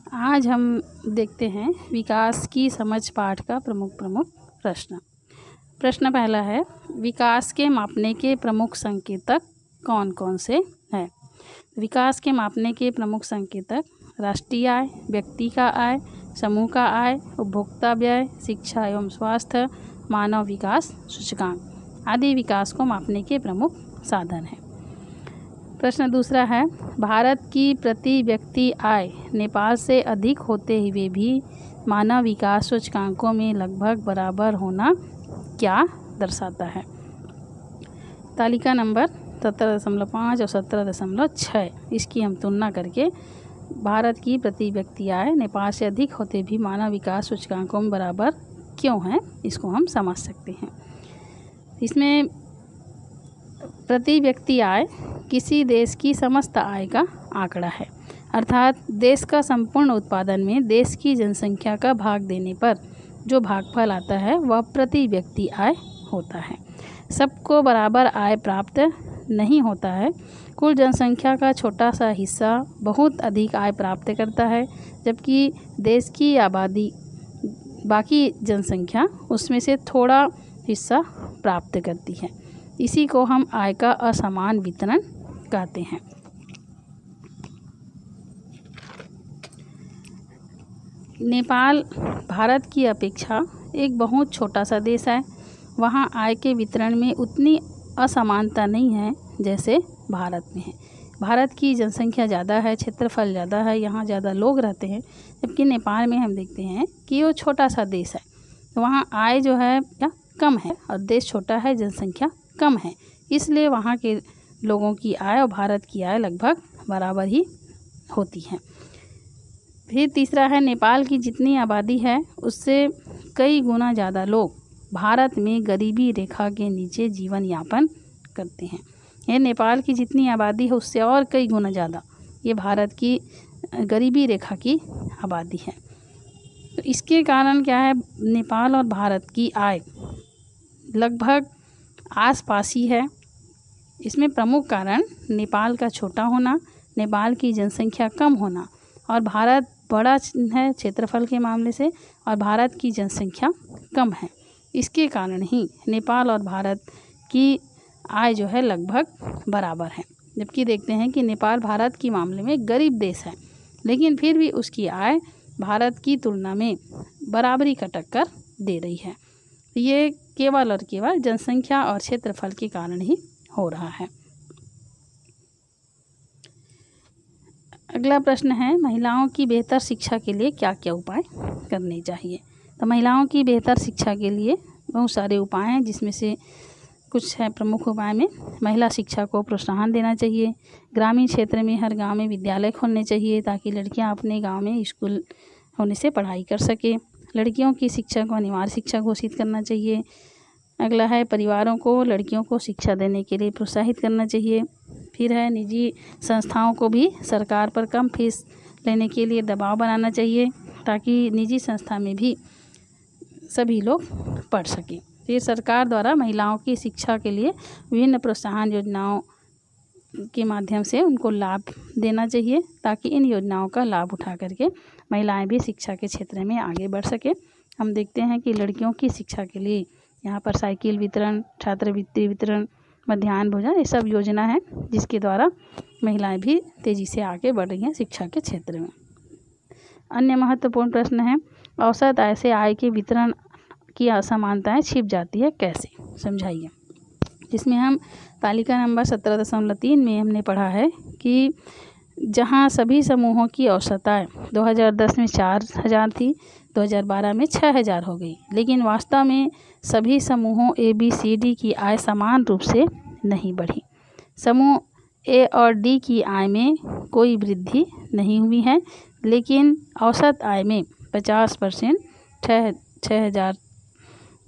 आज हम देखते हैं विकास की समझ पाठ का प्रमुख प्रश्न। प्रश्न पहला है, विकास के मापने के प्रमुख संकेतक कौन कौन से हैं? विकास के मापने के प्रमुख संकेतक राष्ट्रीय आय, व्यक्ति का आय, समूह का आय, उपभोक्ता व्यय, शिक्षा एवं स्वास्थ्य, मानव विकास सूचकांक आदि विकास को मापने के प्रमुख साधन हैं। प्रश्न दूसरा है, भारत की प्रति व्यक्ति आय नेपाल से अधिक होते हुए भी मानव विकास सूचकांकों में लगभग बराबर होना क्या दर्शाता है? तालिका नंबर 17.5 और 17.6 इसकी हम तुलना करके भारत की प्रति व्यक्ति आय नेपाल से अधिक होते भी मानव विकास सूचकांकों में बराबर क्यों है, इसको हम समझ सकते हैं। इसमें प्रति व्यक्ति आय किसी देश की समस्त आय का आंकड़ा है, अर्थात देश का संपूर्ण उत्पादन में देश की जनसंख्या का भाग देने पर जो भागफल आता है वह प्रति व्यक्ति आय होता है। सबको बराबर आय प्राप्त नहीं होता है। कुल जनसंख्या का छोटा सा हिस्सा बहुत अधिक आय प्राप्त करता है, जबकि देश की आबादी बाकी जनसंख्या उसमें से थोड़ा हिस्सा प्राप्त करती है। इसी को हम आय का असमान वितरण कहते हैं। नेपाल भारत की अपेक्षा एक बहुत छोटा सा देश है। वहाँ आय के वितरण में उतनी असमानता नहीं है जैसे भारत में है। भारत की जनसंख्या ज़्यादा है, क्षेत्रफल ज़्यादा है, यहाँ ज़्यादा लोग रहते हैं, जबकि नेपाल में हम देखते हैं कि वो छोटा सा देश है। तो वहाँ आय जो है क्या कम है और देश छोटा है, जनसंख्या कम है, इसलिए वहाँ के लोगों की आय और भारत की आय लगभग बराबर ही होती है। फिर तीसरा है, नेपाल की जितनी आबादी है उससे कई गुना ज़्यादा लोग भारत में गरीबी रेखा के नीचे जीवन यापन करते हैं। ये नेपाल की जितनी आबादी है उससे और कई गुना ज़्यादा ये भारत की गरीबी रेखा की आबादी है। तो इसके कारण क्या है, नेपाल और भारत की आय लगभग आसपास ही है। इसमें प्रमुख कारण नेपाल का छोटा होना, नेपाल की जनसंख्या कम होना और भारत बड़ा है क्षेत्रफल के मामले से और भारत की जनसंख्या कम है। इसके कारण ही नेपाल और भारत की आय जो है लगभग बराबर है। जबकि देखते हैं कि नेपाल भारत के मामले में गरीब देश है, लेकिन फिर भी उसकी आय भारत की तुलना में बराबरी का टक्कर दे रही है। ये केवल और केवल जनसंख्या और क्षेत्रफल के कारण ही हो रहा है। अगला प्रश्न है, महिलाओं की बेहतर शिक्षा के लिए क्या क्या उपाय करने चाहिए? तो महिलाओं की बेहतर शिक्षा के लिए बहुत सारे उपाय हैं, जिसमें से कुछ है प्रमुख उपाय में महिला शिक्षा को प्रोत्साहन देना चाहिए। ग्रामीण क्षेत्र में हर गांव में विद्यालय खोलने चाहिए ताकि लड़कियां अपने गांव में स्कूल होने से पढ़ाई कर सके। लड़कियों की शिक्षा को अनिवार्य शिक्षा घोषित करना चाहिए। अगला है, परिवारों को लड़कियों को शिक्षा देने के लिए प्रोत्साहित करना चाहिए। फिर है, निजी संस्थाओं को भी सरकार पर कम फीस लेने के लिए दबाव बनाना चाहिए ताकि निजी संस्था में भी सभी लोग पढ़ सकें। फिर सरकार द्वारा महिलाओं की शिक्षा के लिए विभिन्न प्रोत्साहन योजनाओं के माध्यम से उनको लाभ देना चाहिए ताकि इन योजनाओं का लाभ उठा करके महिलाएं भी शिक्षा के क्षेत्र में आगे बढ़ सके। हम देखते हैं कि लड़कियों की शिक्षा के लिए यहाँ पर साइकिल वितरण, छात्रवृत्ति वितरण, मध्याह्न भोजन, ये सब योजना है जिसके द्वारा महिलाएं भी तेज़ी से आगे बढ़ रही हैं शिक्षा के क्षेत्र में। अन्य महत्वपूर्ण प्रश्न है, औसत आय से आय के वितरण की असमानताएं छिप जाती है कैसे, समझाइए। जिसमें हम तालिका नंबर 17.3 में हमने पढ़ा है कि जहां सभी समूहों की औसत आय 2010 में 4,000 थी, 2012 में 6,000 हो गई, लेकिन वास्तव में सभी समूहों ABCD की आय समान रूप से नहीं बढ़ी। समूह A और D की आय में कोई वृद्धि नहीं हुई है, लेकिन औसत आय में 50% 6,000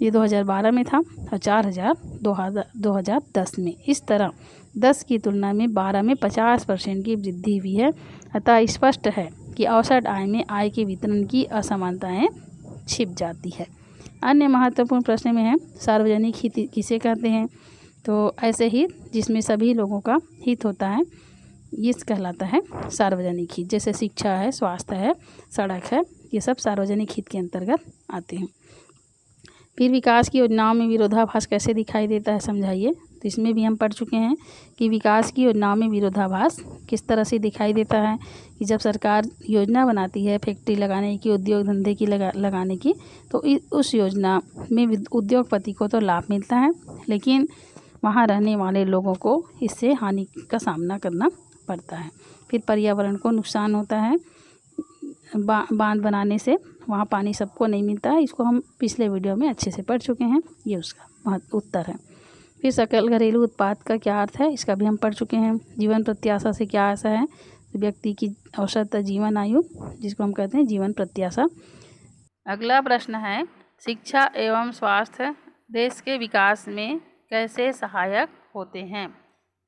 ये 2012 में था और 4,000 2010 में। इस तरह 10 की तुलना में 12 में 50% की वृद्धि हुई है। अतः स्पष्ट है कि औसत आय में आय के वितरण की असमानताएं छिप जाती है। अन्य महत्वपूर्ण प्रश्न में है, सार्वजनिक हित किसे कहते हैं? तो ऐसे हित जिसमें सभी लोगों का हित होता है। ये कहलाता है सार्वजनिक हित। जैसे शिक्षा है, स्वास्थ्य है, सड़क है, ये सब सार्वजनिक हित के अंतर्गत आते हैं। फिर विकास की योजनाओं में विरोधाभास कैसे दिखाई देता है, समझाइए। तो इसमें भी हम पढ़ चुके हैं कि विकास की योजनाओं में विरोधाभास किस तरह से दिखाई देता है कि जब सरकार योजना बनाती है फैक्ट्री लगाने की, उद्योग धंधे की लगाने की, तो उस योजना में उद्योगपति को तो लाभ मिलता है, लेकिन वहाँ रहने वाले लोगों को इससे हानि का सामना करना पड़ता है। फिर पर्यावरण को नुकसान होता है, बांध बनाने से वहाँ पानी सबको नहीं मिलता है। इसको हम पिछले वीडियो में अच्छे से पढ़ चुके हैं, ये उसका उत्तर है। फिर सकल घरेलू उत्पाद का क्या अर्थ है, इसका भी हम पढ़ चुके हैं। जीवन प्रत्याशा से क्या आशा है, तो व्यक्ति की औसत जीवन आयु, जिसको हम कहते हैं जीवन प्रत्याशा। अगला प्रश्न है, शिक्षा एवं स्वास्थ्य देश के विकास में कैसे सहायक होते हैं।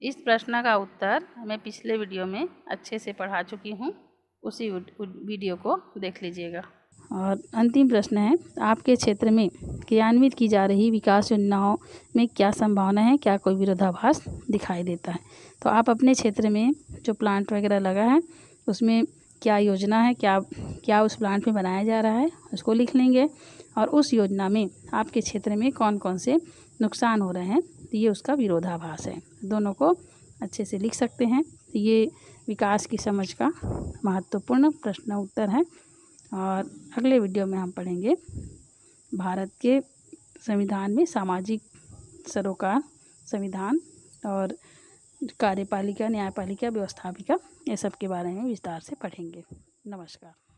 इस प्रश्न का उत्तर मैं पिछले वीडियो में अच्छे से पढ़ा चुकी हूँ, उसी वीडियो को देख लीजिएगा। और अंतिम प्रश्न है, आपके क्षेत्र में क्रियान्वित की जा रही विकास योजनाओं में क्या संभावना है, क्या कोई विरोधाभास दिखाई देता है। तो आप अपने क्षेत्र में जो प्लांट वगैरह लगा है उसमें क्या योजना है, क्या उस प्लांट में बनाया जा रहा है, उसको लिख लेंगे। और उस योजना में आपके क्षेत्र में कौन कौन से नुकसान हो रहे हैं, तो ये उसका विरोधाभास है। दोनों को अच्छे से लिख सकते हैं। तो ये विकास की समझ का महत्वपूर्ण प्रश्न उत्तर है। और अगले वीडियो में हम पढ़ेंगे भारत के संविधान में सामाजिक सरोकार, संविधान और कार्यपालिका, न्यायपालिका, व्यवस्थापिका, ये सब के बारे में विस्तार से पढ़ेंगे। नमस्कार।